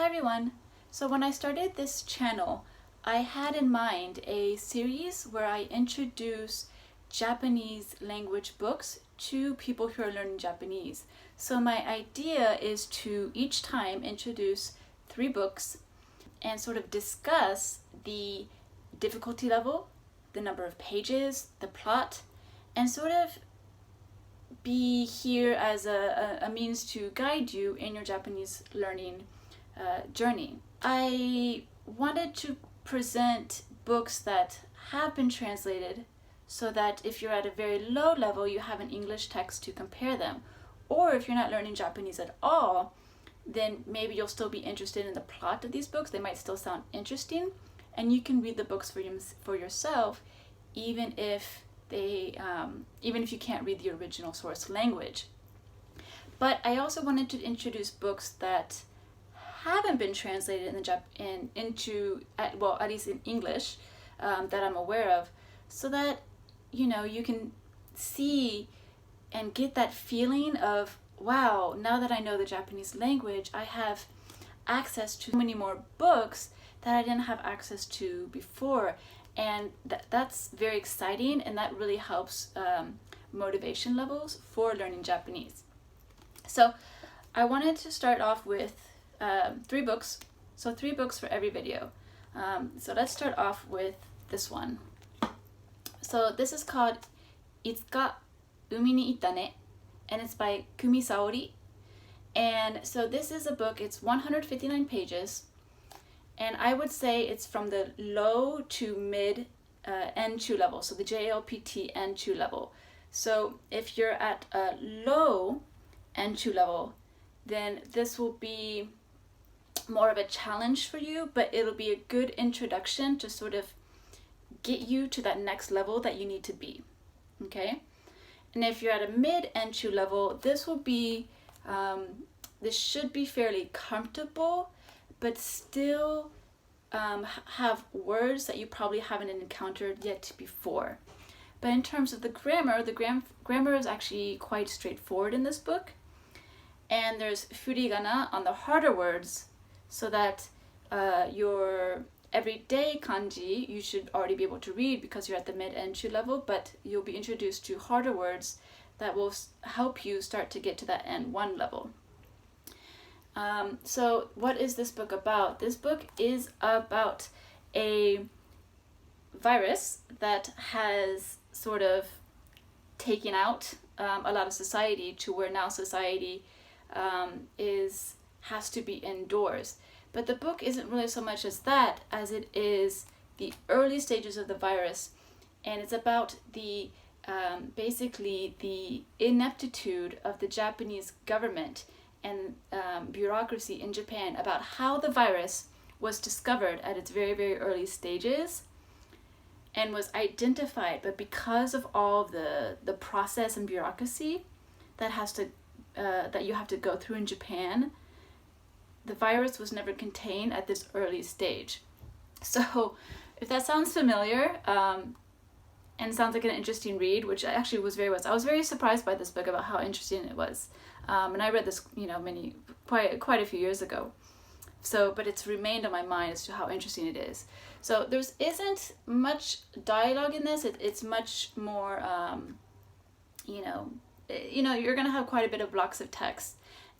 Hi everyone! So when I started this channel, I had in mind a series where I introduce Japanese language books to people who are learning Japanese. So my idea is to each time introduce 3 books and sort of discuss the difficulty level, the number of pages, the plot, and sort of be here as a means to guide you in your Japanese learning journey. I wanted to present books that have been translated so that if you're at a very low level, you have an English text to compare them. Or if you're not learning Japanese at all, then maybe you'll still be interested in the plot of these books. They might still sound interesting, and you can read the books for yourself, even if you can't read the original source language. But I also wanted to introduce books that haven't been translated at least in English, that I'm aware of, so that you can see and get that feeling of, wow, now that I know the Japanese language, I have access to many more books that I didn't have access to before, and that's very exciting, and that really helps motivation levels for learning Japanese. So I wanted to start off with 3 books, so 3 books for every video. So let's start off with this one. So this is called いつか海に行ったね, and it's by Kumi Saori. And so this is a book, it's 159 pages, and I would say it's from the low to mid N2 level, so the JLPT N2 level. So if you're at a low N2 level, then this will be more of a challenge for you, but it'll be a good introduction to sort of get you to that next level that you need to be, okay? And if you're at a mid N2 level, this should be fairly comfortable, but still have words that you probably haven't encountered yet before. But in terms of the grammar is actually quite straightforward in this book. And there's furigana on the harder words, so that your everyday kanji you should already be able to read because you're at the mid N2 level, but you'll be introduced to harder words that will help you start to get to that N1 level. So what is this book about? This book is about a virus that has sort of taken out a lot of society, to where now society has to be indoors. But the book isn't really so much as that as it is the early stages of the virus, and it's about the basically the ineptitude of the Japanese government and bureaucracy in Japan about how the virus was discovered at its very, very early stages and was identified, but because of all the process and bureaucracy that you have to go through in Japan, the virus was never contained at this early stage. So if that sounds familiar and sounds like an interesting read, which actually was I was very surprised by this book about how interesting it was. And I read this, quite a few years ago. So, but it's remained on my mind as to how interesting it is. So there isn't much dialogue in this. It's much more, you're gonna have quite a bit of blocks of text,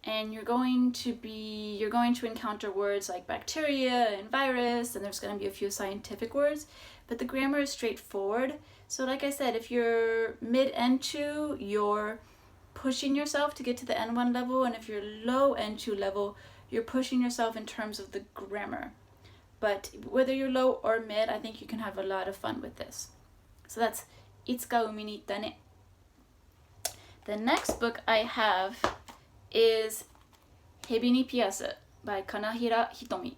and you're going to encounter words like bacteria and virus, and there's going to be a few scientific words, but the grammar is straightforward. So like I said, if you're mid N2, you're pushing yourself to get to the N1 level, and if you're low N2 level, you're pushing yourself in terms of the grammar. But whether you're low or mid, I think you can have a lot of fun with this. So that's いつか海に行ったね. The next book I have is蛇にピアス by Kanahira Hitomi.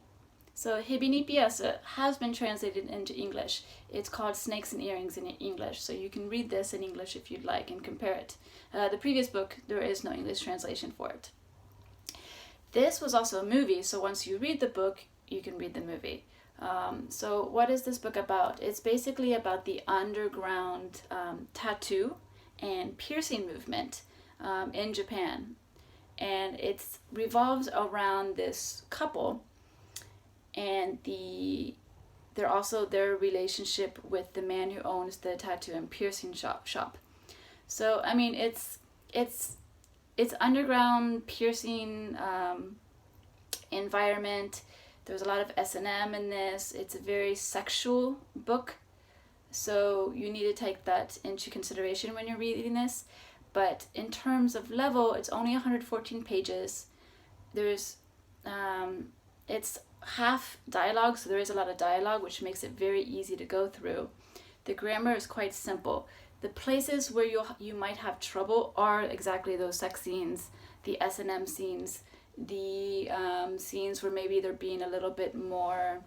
So蛇にピアス has been translated into English. It's called Snakes and Earrings in English, so you can read this in English if you'd like and compare it. The previous book, there is no English translation for it. This was also a movie, so once you read the book, you can read the movie. So what is this book about? It's basically about the underground tattoo and piercing movement in Japan. And it revolves around this couple and they're also their relationship with the man who owns the tattoo and piercing shop. So I mean, it's underground piercing environment. There's a lot of S&M in this. It's a very sexual book, so you need to take that into consideration when you're reading this. But in terms of level, it's only 114 pages. There's it's half dialogue, so there is a lot of dialogue, which makes it very easy to go through. The grammar is quite simple. The places where you might have trouble are exactly those sex scenes, the S&M scenes, the scenes where maybe they're being a little bit more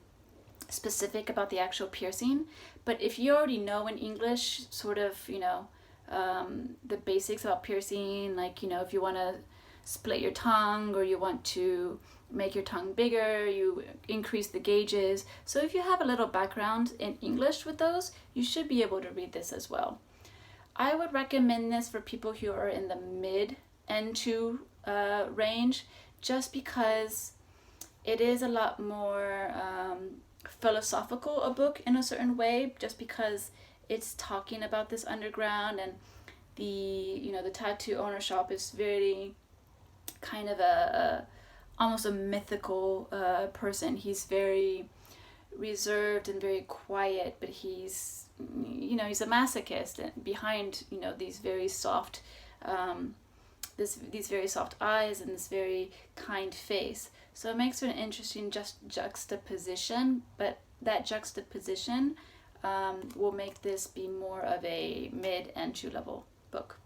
specific about the actual piercing. But if you already know in English sort of, the basics about piercing, like, if you want to split your tongue or you want to make your tongue bigger, you increase the gauges. So if you have a little background in English with those, you should be able to read this as well. I would recommend this for people who are in the mid N2 range, just because it is a lot more philosophical a book in a certain way, just because it's talking about this underground, and the tattoo owner shop is very kind of a almost a mythical person. He's very reserved and very quiet, but he's a masochist, and behind these very soft these very soft eyes and this very kind face. So it makes for an interesting juxtaposition, but that juxtaposition will make this be more of a mid entry level book.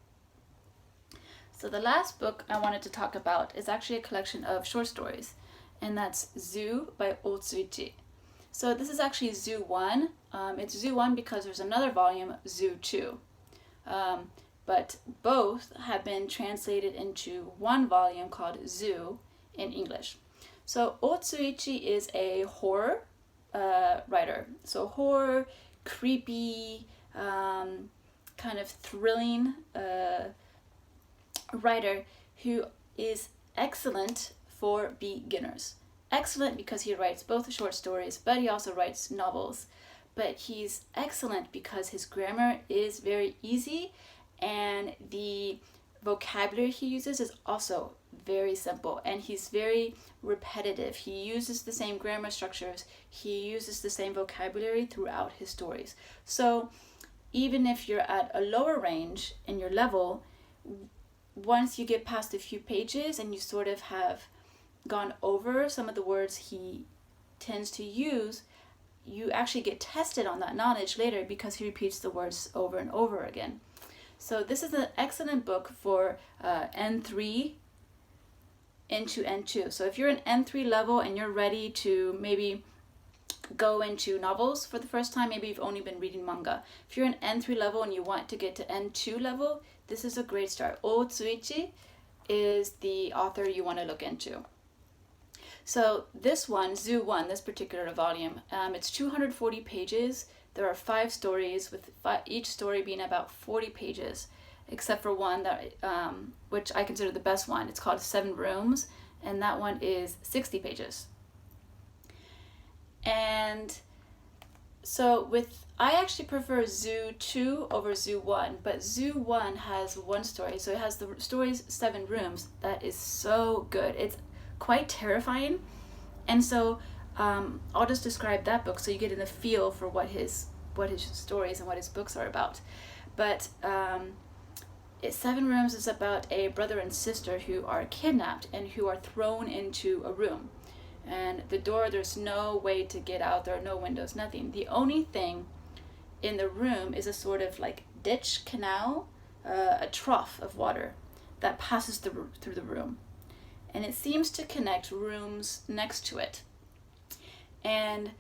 So the last book I wanted to talk about is actually a collection of short stories, and that's Zoo by Otsuichi. So this is actually Zoo 1. It's Zoo 1 because there's another volume, Zoo 2. But both have been translated into one volume called Zoo in English. So Otsuichi is a horror writer. So horror, creepy, kind of thrilling writer who is excellent for beginners. Excellent because he writes both short stories, but he also writes novels. But he's excellent because his grammar is very easy, and the vocabulary he uses is also very simple, and he's very repetitive. He uses the same grammar structures, he uses the same vocabulary throughout his stories. So even if you're at a lower range in your level, once you get past a few pages and you sort of have gone over some of the words he tends to use, you actually get tested on that knowledge later because he repeats the words over and over again. So this is an excellent book for N3 into N2. So if you're an N3 level and you're ready to maybe go into novels for the first time, maybe you've only been reading manga. If you're an N3 level and you want to get to N2 level, this is a great start. Otsuichi is the author you want to look into. So this one, Zoo 1, this particular volume, it's 240 pages. There are 5 stories, with each story being about 40 pages, except for one that which I consider the best one. It's called 7 Rooms, and that one is 60 pages. And so I actually prefer Zoo 2 over Zoo 1, but Zoo 1 has one story. So it has the stories 7 Rooms. That is so good. It's quite terrifying. And so I'll just describe that book so you get in the feel for what his stories and what his books are about. But 7 Rooms is about a brother and sister who are kidnapped and who are thrown into a room. And the door, there's no way to get out. There are no windows, nothing. The only thing in the room is a sort of like ditch, canal, a trough of water that passes through the room. And it seems to connect rooms next to it. And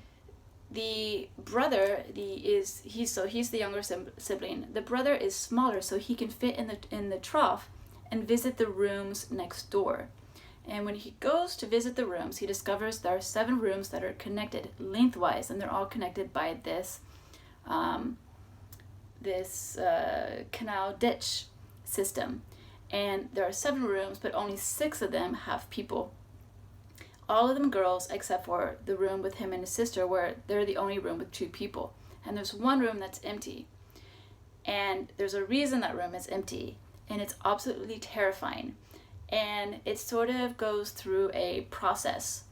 the brother, he's the younger sibling. The brother is smaller, so he can fit in the trough and visit the rooms next door. And when he goes to visit the rooms, he discovers there are 7 rooms that are connected lengthwise, and they're all connected by this canal ditch system. And there are 7 rooms, but only 6 of them have people. all of them girls except for the room with him and his sister, where they're the only room with 2 people. And there's one room that's empty. And there's a reason that room is empty. And it's absolutely terrifying. And it sort of goes through a process,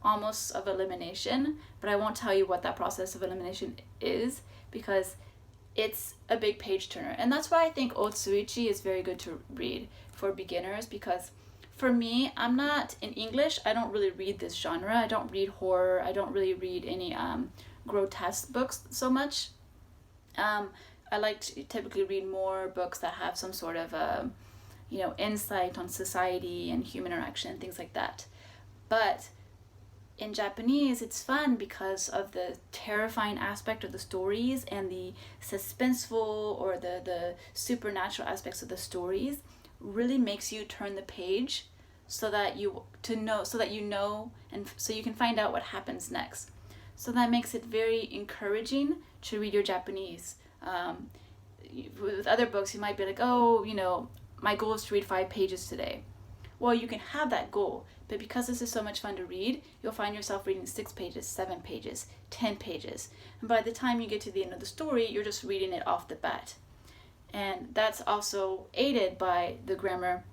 almost of elimination. But I won't tell you what that process of elimination is, because it's a big page turner. And that's why I think Otsuichi is very good to read for beginners, because for me, I'm not, in English, I don't really read this genre. I don't read horror. I don't really read any grotesque books so much. I like to typically read more books that have some sort of insight on society and human interaction and things like that. But in Japanese, it's fun because of the terrifying aspect of the stories and the suspenseful or the supernatural aspects of the stories really makes you turn the page so that you know and so you can find out what happens next. So that makes it very encouraging to read your Japanese. With other books, you might be like, my goal is to read 5 pages today. Well, you can have that goal, but because this is so much fun to read, you'll find yourself reading 6 pages, 7 pages, 10 pages. And by the time you get to the end of the story, you're just reading it off the bat. And that's also aided by the grammar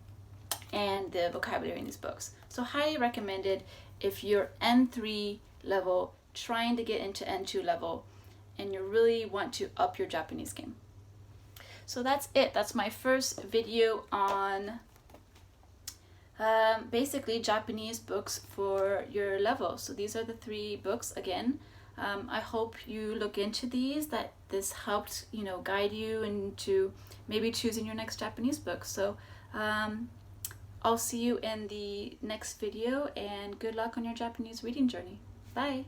and the vocabulary in these books. So highly recommended if you're N3 level, trying to get into N2 level, and you really want to up your Japanese game. So that's it. That's my first video on basically Japanese books for your level. So these are the 3 books again. I hope you look into these, that this helped guide you into maybe choosing your next Japanese book. So I'll see you in the next video, and good luck on your Japanese reading journey. Bye.